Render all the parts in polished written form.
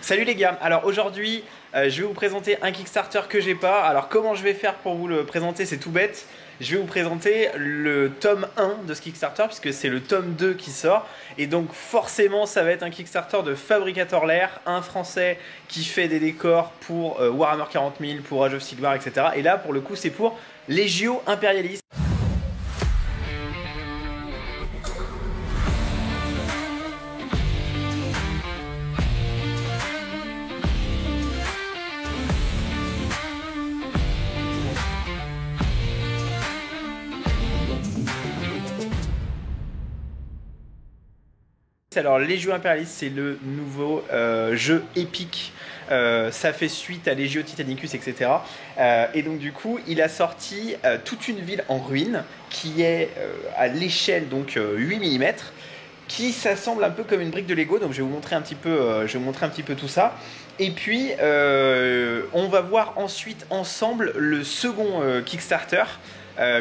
Salut les gars, alors aujourd'hui je vais vous présenter un Kickstarter que j'ai pas. Alors comment je vais faire pour vous le présenter, c'est tout bête. Je vais vous présenter le tome 1 de ce Kickstarter puisque c'est le tome 2 qui sort. Et donc forcément ça va être un Kickstarter de Fabricator Lair, un français qui fait des décors pour Warhammer 40 000, pour Age of Sigmar, etc. Et là pour le coup c'est pour Legio Imperialis. Alors Legio Imperialis c'est le nouveau jeu épique, ça fait suite à Legio Titanicus, etc. Et donc du coup il a sorti toute une ville en ruine qui est à l'échelle donc 8 mm, qui s'assemble un peu comme une brique de Lego. Donc je vais vous montrer un petit peu, tout ça. Et puis on va voir ensuite ensemble le second Kickstarter,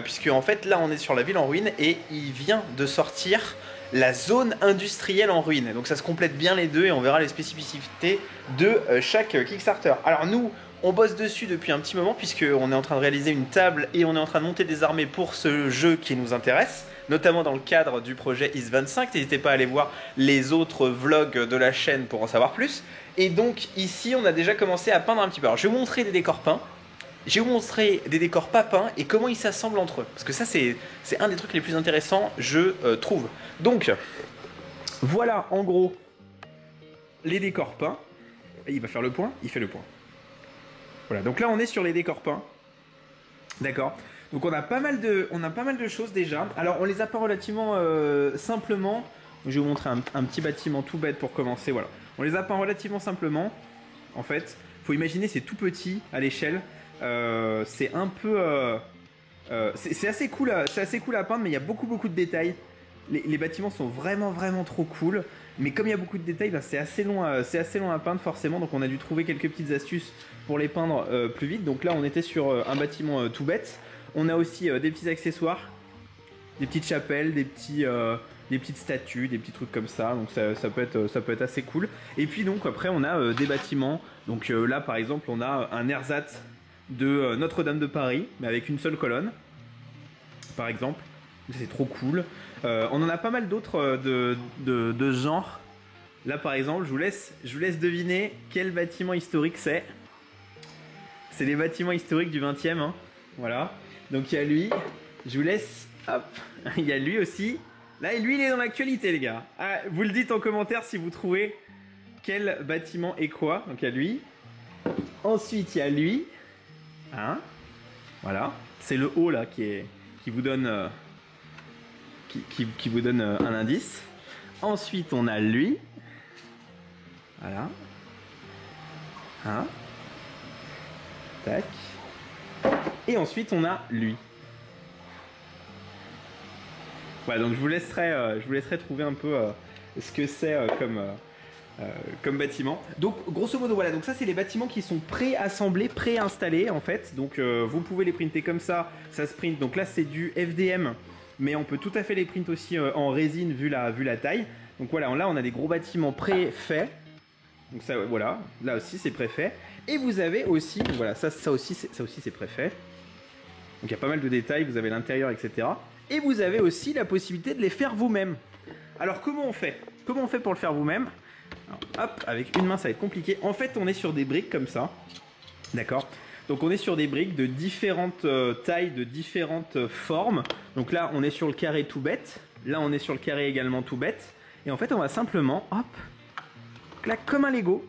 puisque en fait là on est sur la ville en ruine et il vient de sortir la zone industrielle en ruine. Donc ça se complète bien les deux et on verra les spécificités de chaque Kickstarter. Alors nous, on bosse dessus depuis un petit moment puisqu'on est en train de réaliser une table et on est en train de monter des armées pour ce jeu qui nous intéresse, notamment dans le cadre du projet IS-25. N'hésitez pas à aller voir les autres vlogs de la chaîne pour en savoir plus. Et donc ici, on a déjà commencé à peindre un petit peu. Alors je vais vous montrer des décors peints. Je vais vous montrer des décors pas peints et comment ils s'assemblent entre eux. Parce que ça, c'est un des trucs les plus intéressants, je trouve. Donc, voilà en gros les décors peints. Et il va faire le point, il fait le point. Voilà, donc là on est sur les décors peints. D'accord. Donc on a pas mal de choses déjà. Alors on les a pas relativement simplement. Je vais vous montrer un petit bâtiment tout bête pour commencer. Voilà. On les a peint relativement simplement. En fait, faut imaginer c'est tout petit à l'échelle. C'est un peu c'est assez cool à peindre, mais il y a beaucoup de détails. Les bâtiments sont vraiment trop cool, mais comme il y a beaucoup de détails, c'est assez long à peindre forcément. Donc on a dû trouver quelques petites astuces pour les peindre plus vite. Donc là on était sur un bâtiment tout bête. On a aussi des petits accessoires, des petites chapelles, des petites statues, des petits trucs comme ça. Donc ça peut être assez cool. Et puis donc après on a des bâtiments. Donc là par exemple on a un ersatz de Notre-Dame de Paris, mais avec une seule colonne, par exemple. C'est trop cool. On en a pas mal d'autres de genre. Là, par exemple, je vous laisse deviner quel bâtiment historique c'est. C'est les bâtiments historiques du 20e. Hein. Voilà. Donc, il y a lui. Je vous laisse... Hop. Il y a lui aussi. Là, lui, il est dans l'actualité, les gars. Ah, vous le dites en commentaire si vous trouvez quel bâtiment est quoi. Donc, il y a lui. Ensuite, il y a lui. Hein, voilà, c'est le haut là qui vous donne qui vous donne un indice. Ensuite on a lui, voilà, hein, tac, et ensuite on a lui. Voilà, donc je vous laisserai trouver un peu ce que c'est comme bâtiment. Donc grosso modo voilà, donc ça c'est les bâtiments qui sont pré-assemblés, pré-installés en fait. Donc vous pouvez les printer comme ça se print. Donc là c'est du FDM, mais on peut tout à fait les print aussi en résine vu la taille. Donc voilà, là on a des gros bâtiments pré-faits. Donc ça voilà, là aussi c'est pré-fait. Et vous avez aussi, donc voilà, ça aussi c'est pré-fait. Donc il y a pas mal de détails, vous avez l'intérieur, etc. Et vous avez aussi la possibilité de les faire vous-même. Alors comment on fait pour le faire vous-même? Alors, hop, avec une main ça va être compliqué. En fait on est sur des briques comme ça. D'accord. Donc on est sur des briques de différentes tailles, de différentes formes. Donc là on est sur le carré tout bête. Là on est sur le carré également tout bête. Et en fait on va simplement, hop, là comme un Lego.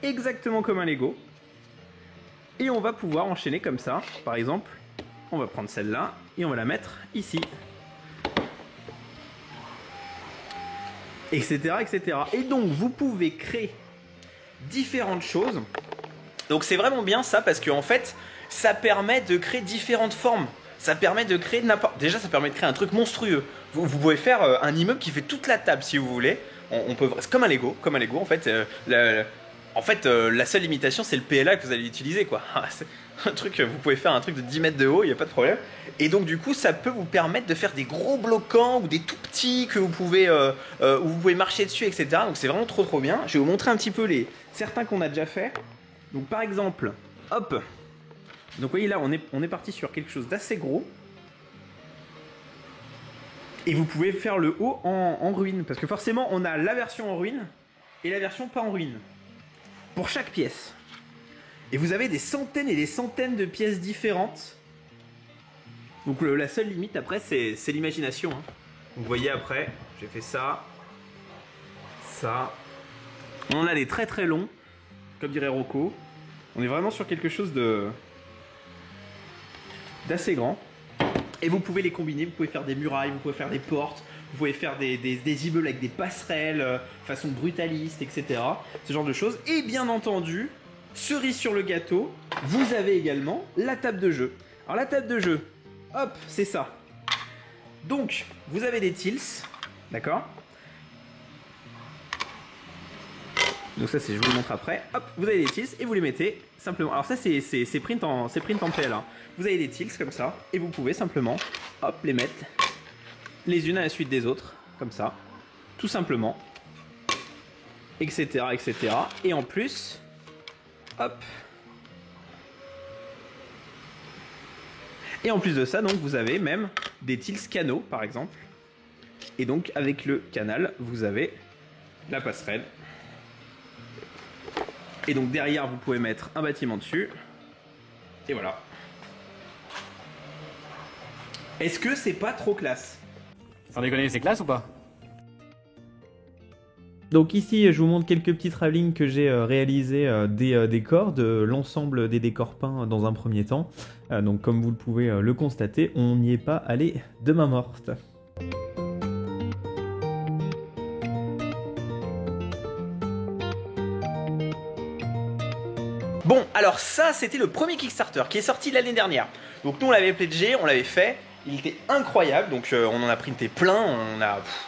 Exactement comme un Lego. Et on va pouvoir enchaîner comme ça. Par exemple, on va prendre celle-là et on va la mettre ici. Etc. Et donc vous pouvez créer différentes choses. Donc c'est vraiment bien ça parce qu'en fait ça permet de créer différentes formes. Ça permet de créer déjà ça permet de créer un truc monstrueux. Vous pouvez faire un immeuble qui fait toute la table si vous voulez. C'est comme un Lego en fait. En fait, la seule limitation, c'est le PLA que vous allez utiliser, quoi. C'est un truc, vous pouvez faire un truc de 10 mètres de haut, il n'y a pas de problème. Et donc, du coup, ça peut vous permettre de faire des gros bloquants ou des tout petits que vous pouvez, où vous pouvez marcher dessus, etc. Donc, c'est vraiment trop, trop bien. Je vais vous montrer un petit peu certains qu'on a déjà fait. Donc, par exemple, hop. Donc, vous voyez, là, on est parti sur quelque chose d'assez gros. Et vous pouvez faire le haut en ruine. Parce que forcément, on a la version en ruine et la version pas en ruine. Pour chaque pièce. Et vous avez des centaines et des centaines de pièces différentes. Donc la seule limite après c'est l'imagination. Hein. Vous voyez après, j'ai fait ça. Ça. On a des très très longs. Comme dirait Rocco. On est vraiment sur quelque chose d'assez grand. Et vous pouvez les combiner, vous pouvez faire des murailles, vous pouvez faire des portes, vous pouvez faire des immeubles avec des passerelles, façon brutaliste, etc. Ce genre de choses. Et bien entendu, cerise sur le gâteau, vous avez également la table de jeu. Alors la table de jeu, hop, c'est ça. Donc, vous avez des tiles, d'accord? Donc ça, je vous le montre après. Hop, vous avez des tiles et vous les mettez simplement. Alors ça, c'est print en PL. Vous avez des tiles comme ça et vous pouvez simplement, hop, les mettre les unes à la suite des autres, comme ça, tout simplement, etc., etc. Et en plus, hop. Et en plus de ça, donc, vous avez même des tiles canaux, par exemple. Et donc, avec le canal, vous avez la passerelle. Et donc, derrière, vous pouvez mettre un bâtiment dessus. Et voilà. Est-ce que c'est pas trop classe? Sans déconner, c'est classe ou pas? Donc ici, je vous montre quelques petits travelling que j'ai réalisés des décors, de l'ensemble des décors peints dans un premier temps. Donc comme vous le pouvez le constater, on n'y est pas allé de main morte. Bon, alors ça, c'était le premier Kickstarter qui est sorti l'année dernière. Donc nous, on l'avait pledgé, on l'avait fait. Il était incroyable, donc on en a printé plein,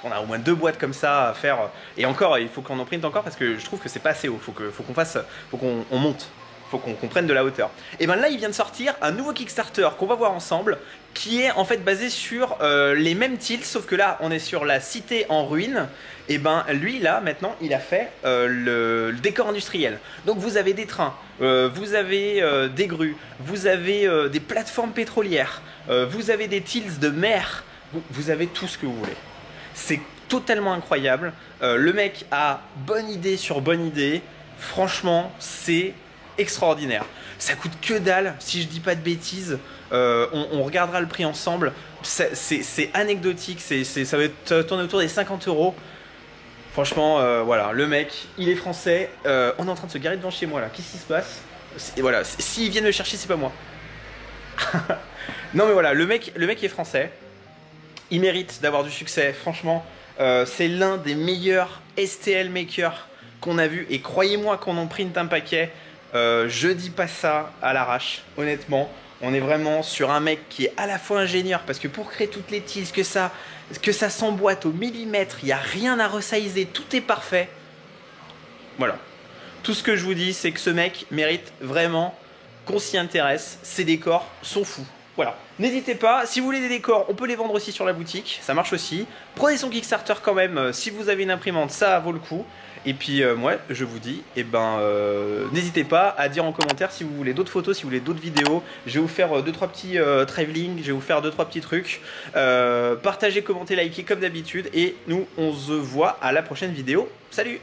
on a au moins 2 boîtes comme ça à faire. Et encore, il faut qu'on en printe encore parce que je trouve que c'est pas assez haut, faut qu'on monte, faut qu'on prenne de la hauteur. Et ben là, il vient de sortir un nouveau Kickstarter qu'on va voir ensemble, qui est en fait basé sur les mêmes tiles, sauf que là, on est sur la cité en ruine. Et ben lui, là, maintenant, il a fait le décor industriel. Donc vous avez des trains, vous avez des grues, vous avez des plateformes pétrolières, vous avez des tiles de mer, vous avez tout ce que vous voulez. C'est totalement incroyable. Le mec a bonne idée sur bonne idée. Franchement, c'est extraordinaire. Ça coûte que dalle, si je dis pas de bêtises. On regardera le prix ensemble. C'est anecdotique, ça va tourner autour des 50 €. Franchement, voilà, le mec, il est français. On est en train de se garer devant chez moi là. Qu'est-ce qui se passe? Voilà, s'ils viennent me chercher, c'est pas moi. Non mais voilà, le mec est français. Il mérite d'avoir du succès. Franchement, c'est l'un des meilleurs STL makers qu'on a vu. Et croyez-moi qu'on en print un paquet. Je dis pas ça à l'arrache, honnêtement. On est vraiment sur un mec qui est à la fois ingénieur, parce que pour créer toutes les tiles, que ça s'emboîte au millimètre, il n'y a rien à resizer, tout est parfait. Voilà. Tout ce que je vous dis, c'est que ce mec mérite vraiment qu'on s'y intéresse. Ses décors sont fous. Voilà. N'hésitez pas, si vous voulez des décors, on peut les vendre aussi sur la boutique, ça marche aussi. Prenez son Kickstarter quand même, si vous avez une imprimante, ça vaut le coup. Et puis moi, je vous dis, n'hésitez pas à dire en commentaire si vous voulez d'autres photos, si vous voulez d'autres vidéos. Je vais vous faire 2-3 petits travelling, je vais vous faire 2-3 petits trucs. Partagez, commentez, likez comme d'habitude. Et nous, on se voit à la prochaine vidéo. Salut!